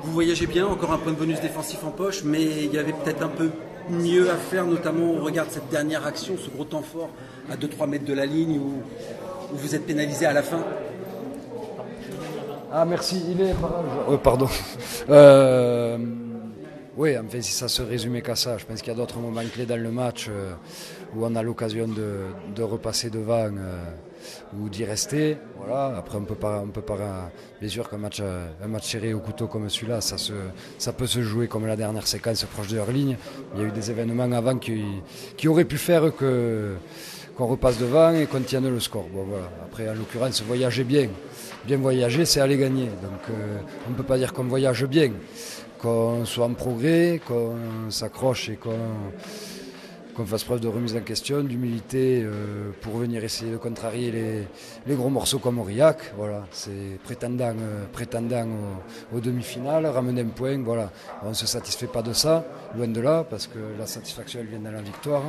Vous voyagez bien, encore un point de bonus défensif en poche, mais il y avait peut-être un peu mieux à faire, notamment au regard de cette dernière action, ce gros temps fort à 2-3 mètres de la ligne où vous êtes pénalisé à la fin. Ah merci, il est... pardon. Oui, enfin, si ça se résumait qu'à ça, je pense qu'il y a d'autres moments clés dans le match où on a l'occasion de repasser devant ou d'y rester. Voilà. Après, on peut pas, bien sûr qu'un match serré au couteau comme celui-là, ça peut se jouer comme la dernière séquence proche de leur ligne. Il y a eu des événements avant qui auraient pu faire qu'on repasse devant et qu'on tienne le score. Bon, voilà. Après, en l'occurrence, voyager bien. Bien voyager, c'est aller gagner. Donc, on ne peut pas dire qu'on voyage bien. Qu'on soit en progrès, qu'on s'accroche et qu'on fasse preuve de remise en question, d'humilité pour venir essayer de contrarier les gros morceaux comme Aurillac. Voilà, c'est prétendant aux demi-finales, ramener un point. Voilà. On ne se satisfait pas de ça, loin de là, parce que la satisfaction elle vient dans la victoire.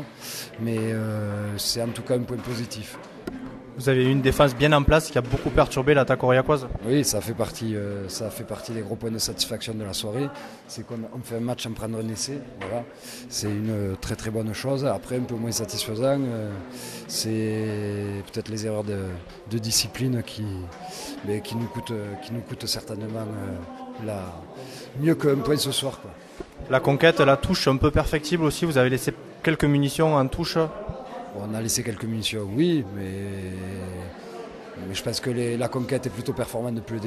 Mais c'est en tout cas un point positif. Vous avez eu une défense bien en place qui a beaucoup perturbé l'attaque aurillacoise. Oui, ça fait partie des gros points de satisfaction de la soirée. C'est qu'on fait un match en prendre un essai. Voilà. C'est une très très bonne chose. Après, un peu moins satisfaisant, c'est peut-être les erreurs de discipline qui nous coûtent certainement mieux qu'un point ce soir, quoi. La conquête, la touche un peu perfectible aussi. Vous avez laissé quelques munitions en touche. On a laissé quelques munitions, oui, mais je pense que la conquête est plutôt performante depuis le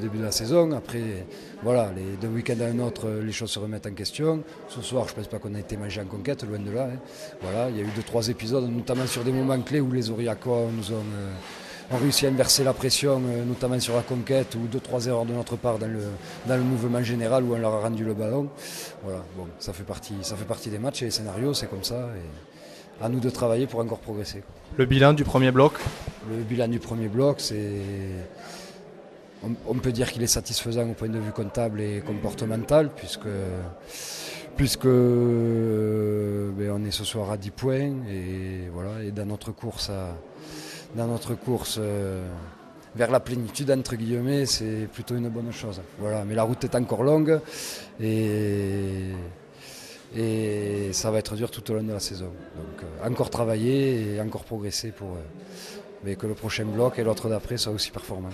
début de la saison. Après, voilà, d'un week-end à un autre, les choses se remettent en question. Ce soir, je ne pense pas qu'on a été mangé en conquête, loin de là. Hein. Voilà, il y a eu 2-3 épisodes, notamment sur des moments clés où les Aurillacois ont réussi à inverser la pression, notamment sur la conquête, ou 2-3 erreurs de notre part dans le mouvement général où on leur a rendu le ballon. Voilà, bon, ça fait partie des matchs et des scénarios, c'est comme ça. Et à nous de travailler pour encore progresser. Le bilan du premier bloc ? Le bilan du premier bloc, on peut dire qu'il est satisfaisant au point de vue comptable et comportemental, puisque on est ce soir à 10 points et voilà, et dans notre course vers la plénitude entre guillemets, c'est plutôt une bonne chose. Voilà, mais la route est encore longue et ça va être dur tout au long de la saison. Donc encore travailler et encore progresser pour que le prochain bloc et l'autre d'après soient aussi performants.